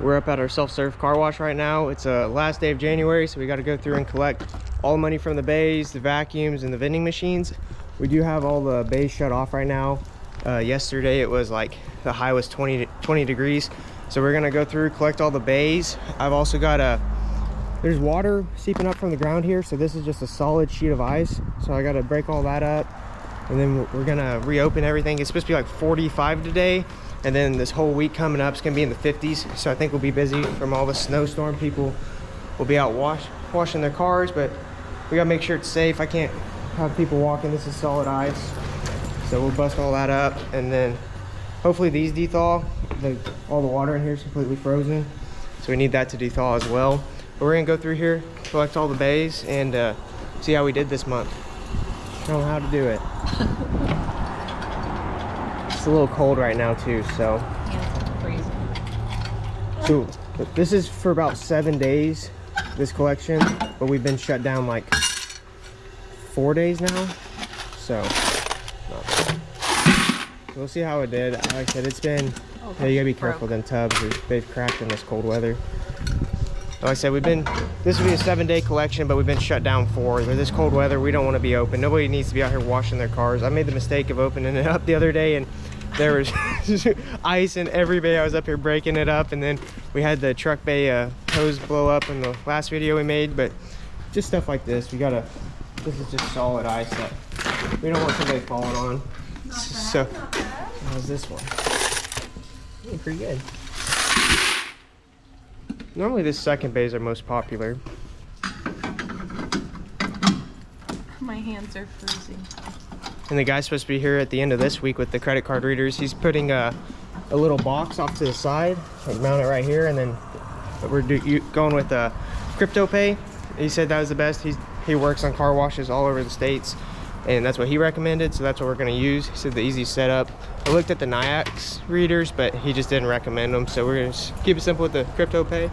We're up at our self-serve car wash right now. It's last day of January, so we got to go through and collect all the money from the bays, the vacuums, and the vending machines. We do have all the bays shut off right now. Yesterday it was like the high was 20 degrees, so we're gonna go through, collect all the bays. I've also got there's water seeping up from the ground here, so this is just a solid sheet of ice, so I got to break all that up, and then we're gonna reopen everything. It's supposed to be like 45 today, and then this whole week coming up is gonna be in the 50s, so I think we'll be busy from all the snowstorm. People will be out washing their cars, but we gotta make sure it's safe. I can't have people walking. This is solid ice, so we'll bust all that up, and then hopefully these dethaw. All the water in here is completely frozen, so we need that to dethaw as well. But we're gonna go through here, collect all the bays, and see how we did this month. Show them how to do it. It's a little cold right now too, so. Yeah, it's freezing. So this is for about 7 days, this collection, but we've been shut down like 4 days now, so not bad. So we'll see how it did. Like I said, it's been, yeah, you gotta be careful with them tubs. They've cracked in this cold weather. Like I said, this will be a 7-day collection, but we've been shut down 4. With this cold weather, we don't want to be open. Nobody needs to be out here washing their cars. I made the mistake of opening it up the other day, and there was ice in every bay. I was up here breaking it up, and then we had the truck bay hose blow up in the last video we made. But just stuff like this, this is just solid ice that we don't want somebody falling on. Not bad, So not bad. how's this one? Yeah, pretty good. Normally this second bays are most popular. My hands are freezing. And the guy's supposed to be here at the end of this week with the credit card readers. He's putting a little box off to the side, like mount it right here, and then we're going with Crypto Pay. He said that was the best. He works on car washes all over the states, and that's what he recommended, so that's what we're going to use. He said the easiest setup. I looked at the Nayax readers, but he just didn't recommend them, so we're going to keep it simple with the Crypto Pay.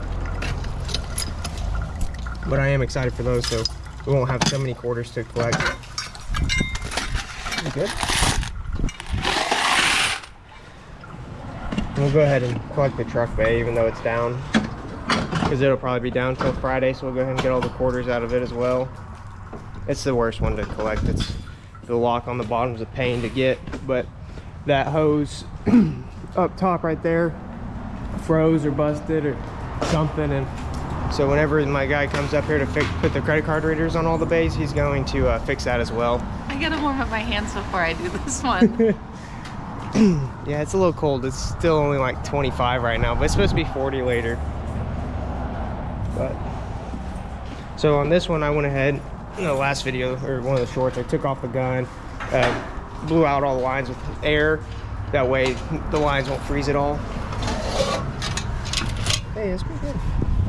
But I am excited for those, so we won't have so many quarters to collect. You good? We'll go ahead and collect the truck bay, even though it's down, because it'll probably be down till Friday, so we'll go ahead and get all the quarters out of it as well. It's the worst one to collect. It's the lock on the bottom is a pain to get, but that hose up top right there froze or busted or something, and so whenever my guy comes up here to put the credit card readers on all the bays, he's going to fix that as well. I gotta warm up my hands before I do this one. Yeah, it's a little cold. It's still only like 25 right now, but it's supposed to be 40 later. But so on this one, I went ahead in the last video, or one of the shorts, I took off the gun, blew out all the lines with air. That way the lines won't freeze at all. Hey, it's pretty good.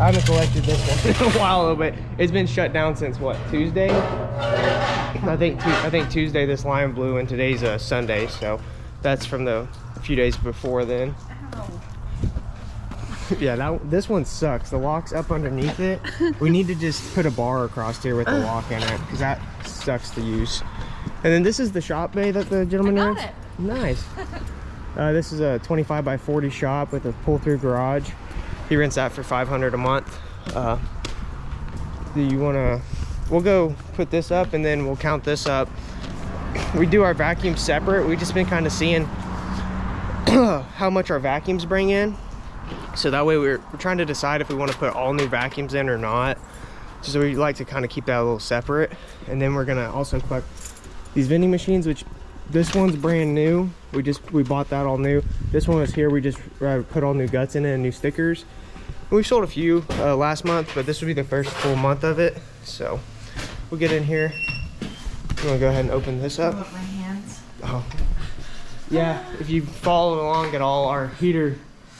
I haven't collected this one in a while, but it's been shut down since what, Tuesday? I think Tuesday this line blew, and today's Sunday, so that's from the few days before then. Ow. Yeah, this one sucks. The lock's up underneath it. We need to just put a bar across here with the lock in it, because that sucks to use. And then this is the shop bay that the gentleman I got rents. it. Nice. This is a 25 by 40 shop with a pull-through garage. He rents that for $500 a month. Do you want to? We'll go put this up, and then we'll count this up. We do our vacuums separate. We've just been kind of seeing how much our vacuums bring in, so that way we're trying to decide if we want to put all new vacuums in or not. So we like to kind of keep that a little separate. And then we're gonna also collect these vending machines, which this one's brand new. We bought that all new. This one was here. We just put all new guts in it and new stickers. We sold a few last month, but this will be the first full month of it. So we'll get in here. I'm gonna go ahead and open this up. Warm up my hands. Oh, yeah. If you follow along at all, our heater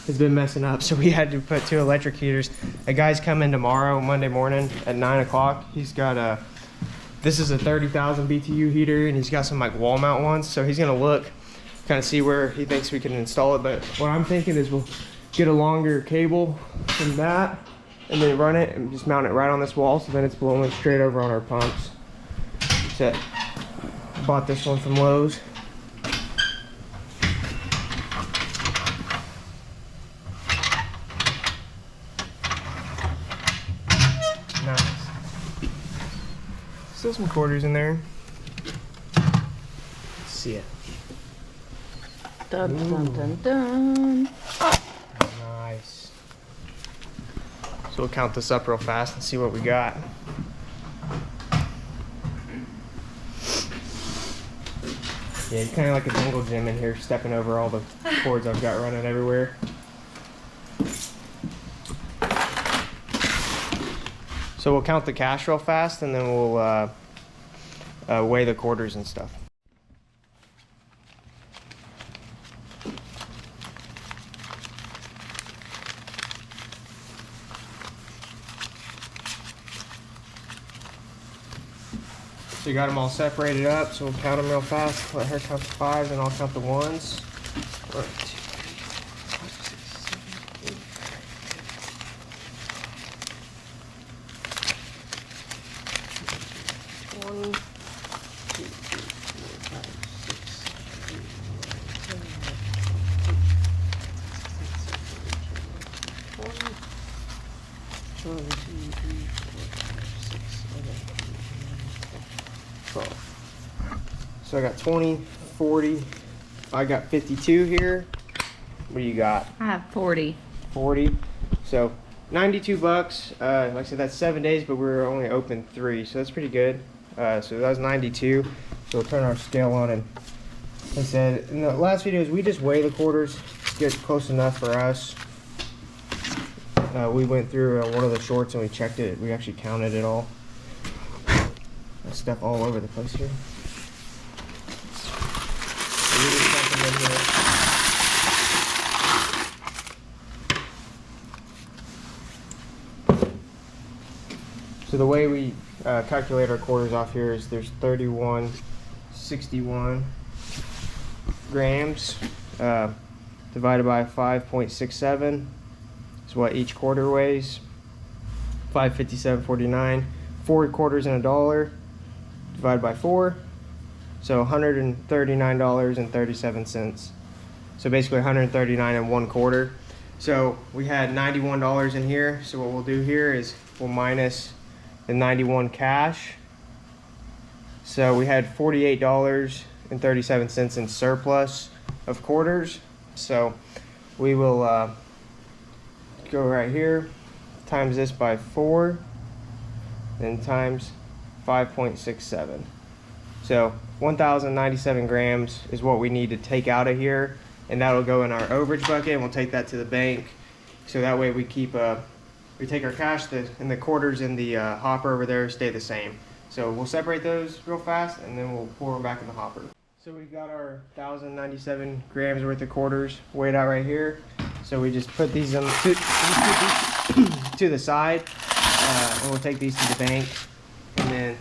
has been messing up, so we had to put 2 electric heaters. A guy's coming tomorrow, Monday morning at 9 o'clock. He's got this is a 30,000 BTU heater, and he's got some like wall mount ones. So he's gonna look, kind of see where he thinks we can install it. But what I'm thinking is we'll get a longer cable from that, and then run it and just mount it right on this wall, so then it's blowing straight over on our pumps. That's it. Bought this one from Lowe's. Still some quarters in there. Let's see it. Dun, dun, dun, dun. Nice. So we'll count this up real fast and see what we got. Yeah, it's kind of like a jungle gym in here, stepping over all the cords I've got running everywhere. So we'll count the cash real fast and then we'll weigh the quarters and stuff. So you got them all separated up, so we'll count them real fast. Let her count the fives and I'll count the ones. 1, 2, 3, 4, 5, 6, 7, 8, 9, 10, 11, 12. So I got 20, 40. I got 52 here. What do you got? I have 40. 40. So 92 bucks. Like I said, that's 7 days, but we were only open 3, so that's pretty good. So that was 92. So we'll turn our scale on, and like I said in the last videos, we just weigh the quarters, get close enough for us. We went through one of the shorts and we checked it. We actually counted it all. There's stuff all over the place here. So the way we calculate our quarters off here is there's 3161 grams divided by 5.67 is what each quarter weighs. 557.49. 4 quarters in $1 divided by 4, so $139.37. So basically 139 and 1/4. So we had $91 in here. So what we'll do here is we'll minus the 91 cash. So we had $48.37 in surplus of quarters. So we will go right here, times this by 4, then times 5.67. So 1,097 grams is what we need to take out of here, and that'll go in our overage bucket, and we'll take that to the bank. So that way we keep we take our cash, and the quarters in the hopper over there stay the same. So we'll separate those real fast, and then we'll pour them back in the hopper. So we got our 1,097 grams worth of quarters weighed out right here. So we just put these on to the side, and we'll take these to the bank. And then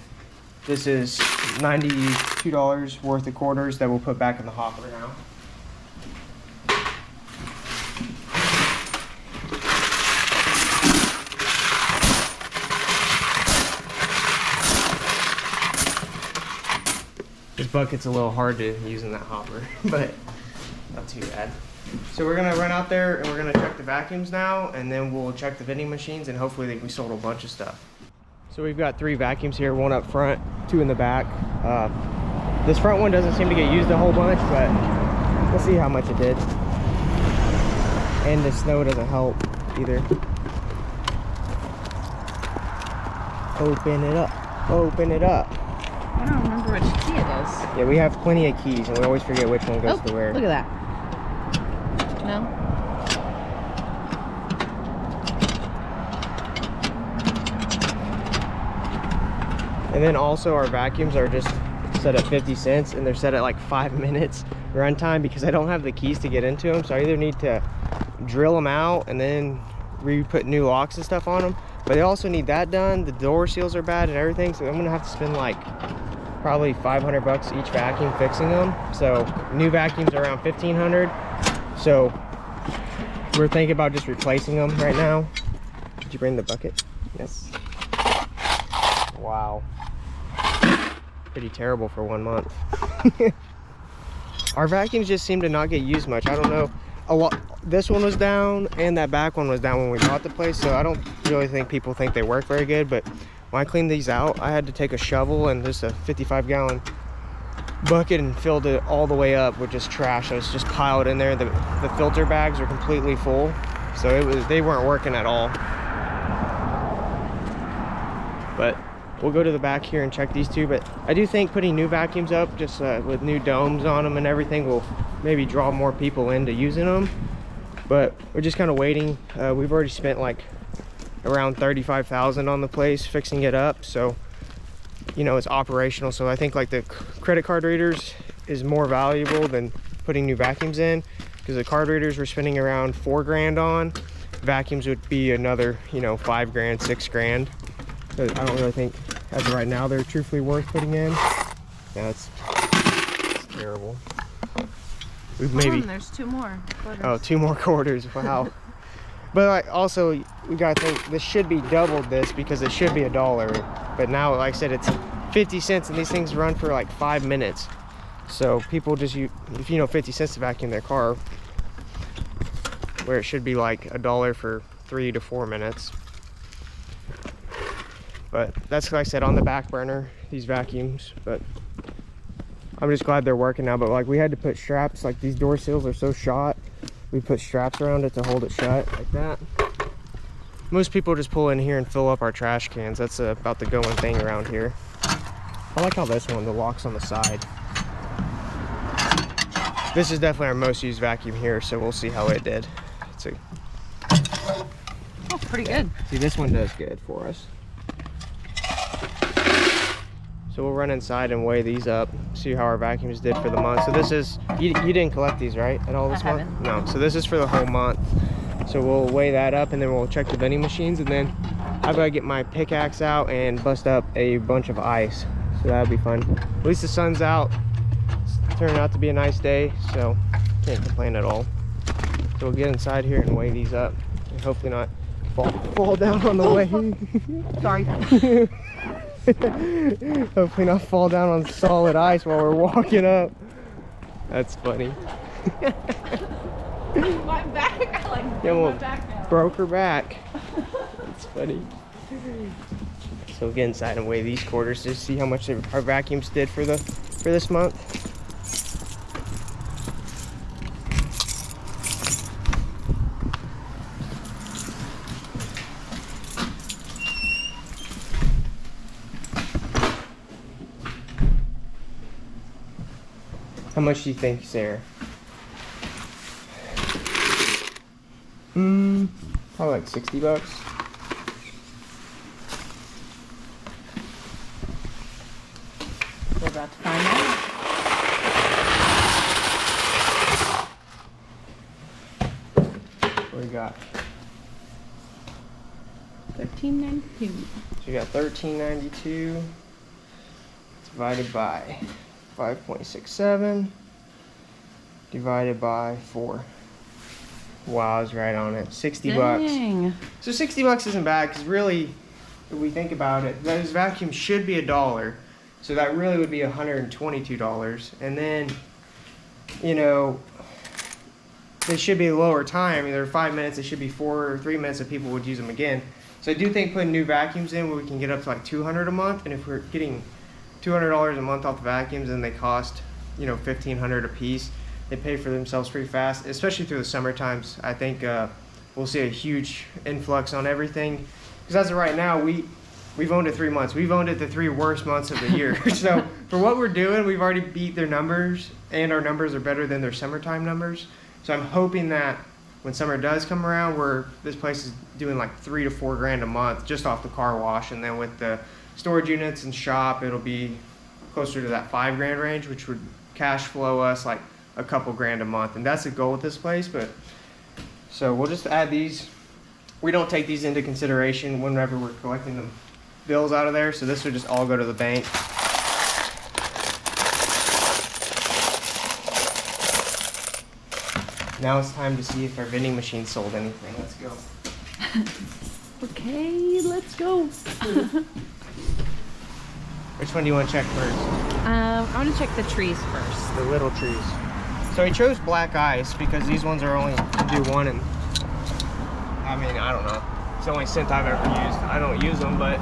this is $92 worth of quarters that we'll put back in the hopper now. This bucket's a little hard to use in that hopper, but not too bad. So we're gonna run out there and we're gonna check the vacuums now, and then we'll check the vending machines, and hopefully we sold a bunch of stuff. So we've got 3 vacuums here, 1 up front, 2 in the back. This front one doesn't seem to get used a whole bunch, but we'll see how much it did. And the snow doesn't help either. Open it up, open it up. I don't remember which key it is. Yeah, we have plenty of keys and we always forget which one goes to where. Look at that. No? And then also our vacuums are just set at 50 cents, and they're set at like 5 minutes runtime because I don't have the keys to get into them. So I either need to drill them out and then re-put new locks and stuff on them. But they also need that done. The door seals are bad and everything. So I'm gonna have to spend like probably 500 bucks each vacuum fixing them. So new vacuums are around 1,500. So we're thinking about just replacing them right now. Did you bring the bucket? Yes. Wow. Pretty terrible for 1 month. Our vacuums just seem to not get used much. I don't know. A lot. This one was down and that back one was down when we bought the place, so I don't really think people think they work very good, but when I cleaned these out, I had to take a shovel and just a 55-gallon bucket and filled it all the way up with just trash that was just piled in there. The filter bags were completely full, so they weren't working at all. But we'll go to the back here and check these two. But I do think putting new vacuums up, just with new domes on them and everything, will maybe draw more people into using them. But we're just kind of waiting. We've already spent like around $35,000 on the place fixing it up, so you know, it's operational. So I think like the credit card readers is more valuable than putting new vacuums in, because the card readers we're spending around $4 grand on. Vacuums would be another, you know, $5 grand, $6 grand. So I don't really think as of right now they're truthfully worth putting in. Yeah, it's terrible. We've maybe there's 2 more quarters. Oh, 2 more quarters. Wow. But like, also we gotta think this should be doubled this, because it should be $1. But now, like I said, it's 50 cents, and these things run for like 5 minutes. So people just use, if you know, 50 cents to vacuum their car, where it should be like $1 for 3 to 4 minutes. But that's, like I said, on the back burner, these vacuums. But I'm just glad they're working now. But like, we had to put straps, like these door seals are so shot, we put straps around it to hold it shut like that. Most people just pull in here and fill up our trash cans. That's about the going thing around here. I like how this one, the lock's on the side. This is definitely our most used vacuum here, so we'll see how it did. Oh, pretty good. See, this one does good for us. So we'll run inside and weigh these up, see how our vacuums did for the month. So this is, you didn't collect these, right, at all this month? Haven't. No, so this is for the whole month. So we'll weigh that up, and then we'll check the vending machines, and then I've got to get my pickaxe out and bust up a bunch of ice. So that'll be fun. At least the sun's out. It's turned out to be a nice day, so can't complain at all. So we'll get inside here and weigh these up, and hopefully not fall down on the way. Sorry. Hopefully not fall down on solid ice while we're walking up. That's funny. My back, I like Yeah, well, my back now. broke her back. That's funny. So we'll get inside and weigh these quarters to see how much our vacuums did for this month. How much do you think, Sarah? Probably like 60 bucks. We're about to find out. What do we got? $13.92. So you got $13.92 divided by 5.67 divided by 4. Wow, I was right on it. 60 bucks. Dang. So 60 bucks isn't bad, because really, if we think about it, those vacuums should be $1. So that really would be $122. And then, you know, they should be lower time. I mean, they're 5 minutes. It should be 4 or 3 minutes if people would use them again. So I do think putting new vacuums in, where we can get up to like $200 a month. And if we're getting $200 a month off the vacuums, and they cost, you know, $1,500 a piece, they pay for themselves pretty fast, especially through the summer times. I think we'll see a huge influx on everything, because as of right now, we've owned it 3 months. We've owned it the 3 worst months of the year. So for what we're doing, we've already beat their numbers, and our numbers are better than their summertime numbers. So I'm hoping that when summer does come around, where this place is doing like 3 to 4 grand a month just off the car wash, and then with the storage units and shop, it'll be closer to that 5 grand range, which would cash flow us like a couple grand a month. And that's the goal with this place. But so we'll just add these. We don't take these into consideration whenever we're collecting the bills out of there, so this would just all go to the bank. Now it's time to see if our vending machine sold anything. Let's go. Okay, let's go. Which one do you want to check first? I want to check the trees first. The little trees. So he chose black ice because these ones are only do one, and I mean, I don't know. It's the only scent I've ever used. I don't use them, but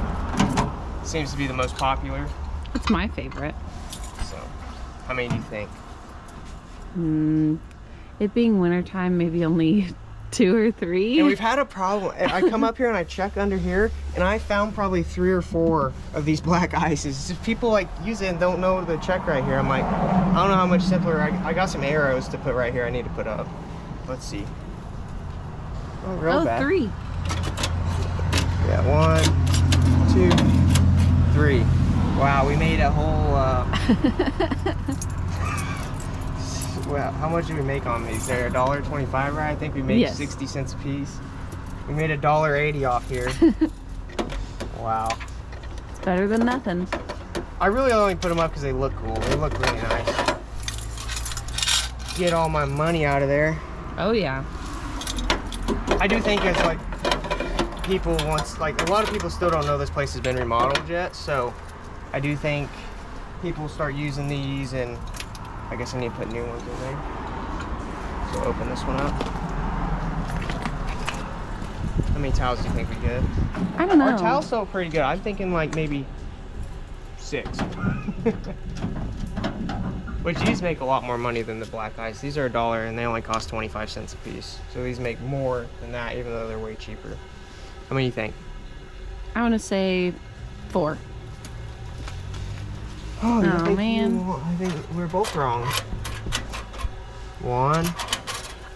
Seems to be the most popular. It's my favorite. So, how many do you think? It being wintertime, maybe only 2 or 3. And we've had a problem. I come up here and I check under here, and I found probably 3 or 4 of these black ices. If people like use it and don't know to check right here, I'm like, I don't know how much simpler. I got some arrows to put right here. I need to put up. Let's see. Oh, real bad. 3. Yeah, 1, 2, 3. Wow, we made a whole. Well, how much did we make on these? They're $1.25, right? I think we made 60 cents a piece. We made $1.80 off here. Wow. It's better than nothing. I really only put them up because they look cool. They look really nice. Get all my money out of there. Oh yeah. I do think it's like people once, like a lot of people still don't know this place has been remodeled yet. So I do think people start using these, and I guess I need to put new ones in there. So open this one up. How many towels do you think we get? I don't know. Our towels sell pretty good. I'm thinking like maybe 6. Which these make a lot more money than the black ice. These are $1 and they only cost 25 cents a piece. So these make more than that, even though they're way cheaper. How many do you think? I want to say 4. Oh, man. I think we're both wrong. 1.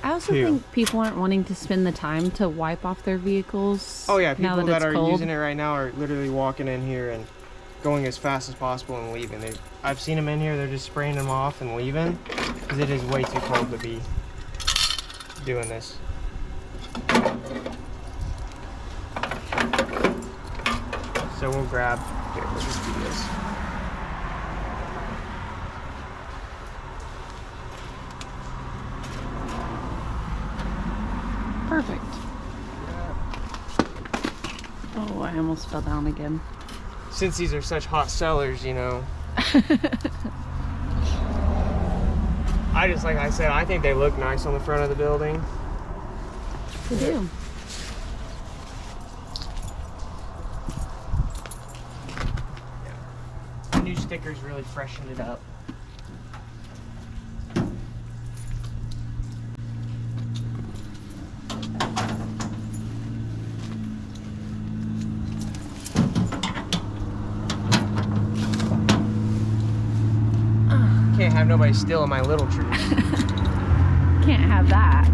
I also 2. think people aren't wanting to spend the time to wipe off their vehicles. Oh yeah, now people that that it's are cold. using it right now are literally walking in here and going as fast as possible and leaving. I've seen them in here, they're just spraying them off and leaving because it is way too cold to be doing this. So we'll grab, here, we'll just do this. Perfect. Oh, I almost fell down again. Since these are such hot sellers, you know. I just, like I said, I think they look nice on the front of the building. They do. The new stickers really freshened it up. Can't have nobody stealing my little trees. Can't have that.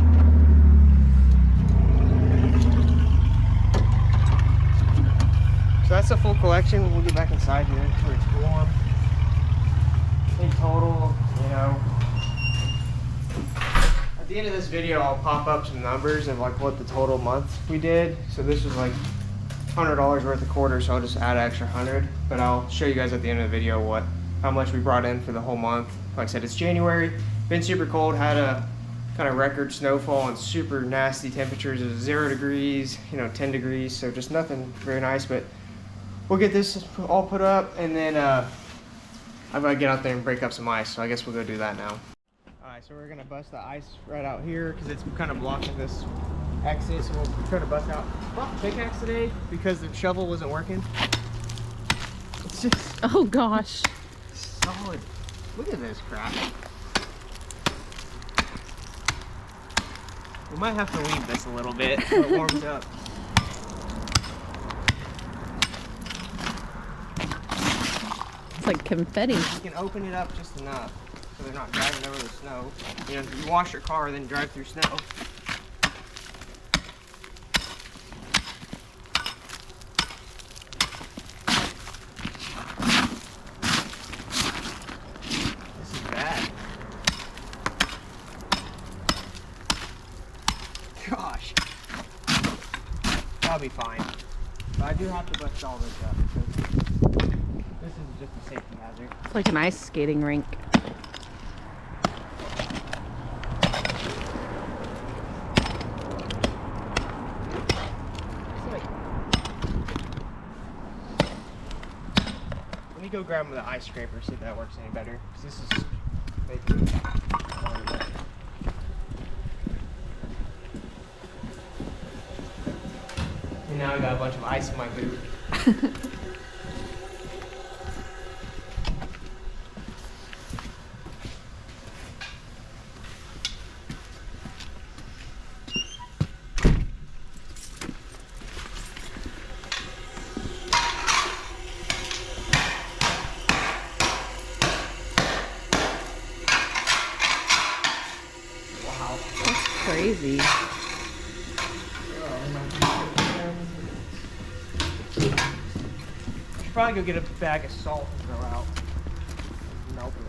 So that's the full collection. We'll get back inside here where it's warm. In total, you know, at the end of this video, I'll pop up some numbers of like what the total month we did. So this was like $100 worth of quarters, so I'll just add an extra 100. But I'll show you guys at the end of the video how much we brought in for the whole month. Like I said, it's January, been super cold, had a kind of record snowfall and super nasty temperatures. It was 0 degrees, you know, 10 degrees, so just nothing very nice. But we'll get this all put up, and then I'm gonna get out there and break up some ice, so I guess we'll go do that now. Alright, so we're gonna bust the ice right out here because it's kind of blocking this exit, so we'll try to bust out. Brought the pickaxe today because the shovel wasn't working. It's just Oh gosh. solid. Look at this crap. We might have to leave this a little bit so it warms up. It's like confetti. You can open it up just enough so they're not driving over the snow. You know, you wash your car, then drive through snow. This is bad. Gosh. I'll be fine. But I do have to bust all this up because this is just a safety hazard. It's like an ice skating rink. Let me go grab the ice scraper, see if that works any better. Because this is making and now I got a bunch of ice in my boot. crazy. Should probably go get a bag of salt and throw out. Melt it.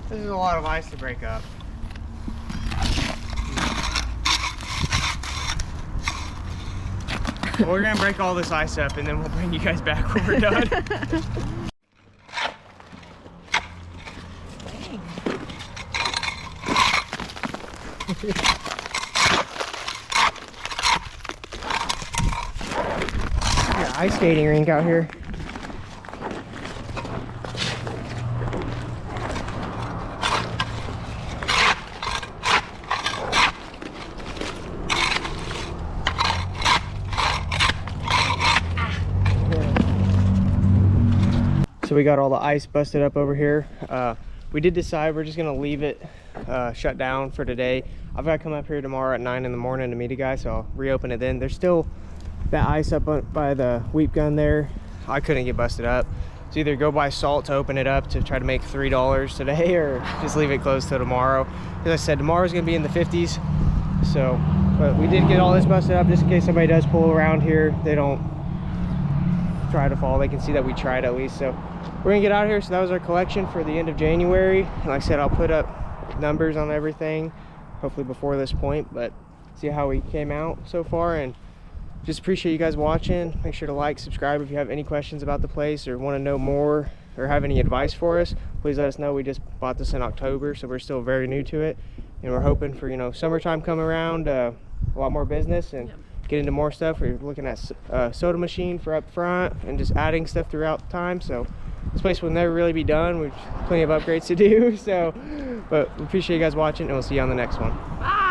This is a lot of ice to break up. Well, we're gonna break all this ice up and then we'll bring you guys back when we're done. Yeah, ice skating rink out here. So we got all the ice busted up over here. We did decide we're just gonna leave it shut down for today. I've got to come up here tomorrow at 9 in the morning to meet a guy, so I'll reopen it then. There's still that ice up by the weep gun there. I couldn't get busted up. So either go buy salt to open it up to try to make $3 today, or just leave it closed till tomorrow. As I said, tomorrow's gonna be in the 50s. So, but we did get all this busted up just in case somebody does pull around here. They don't try to fall. They can see that we tried at least. So we're gonna get out of here. So that was our collection for the end of January. And like I said, I'll put up numbers on everything, hopefully before this point, but see how we came out so far. And just appreciate you guys watching. Make sure to like, subscribe. If you have any questions about the place or want to know more or have any advice for us, please let us know. We just bought this in October, so we're still very new to it, and we're hoping for, you know, summertime come around, a lot more business and get into more stuff. We're looking at soda machine for up front and just adding stuff throughout the time. So this place will never really be done. We've plenty of upgrades to do. So, but we appreciate you guys watching, and we'll see you on the next one. Bye.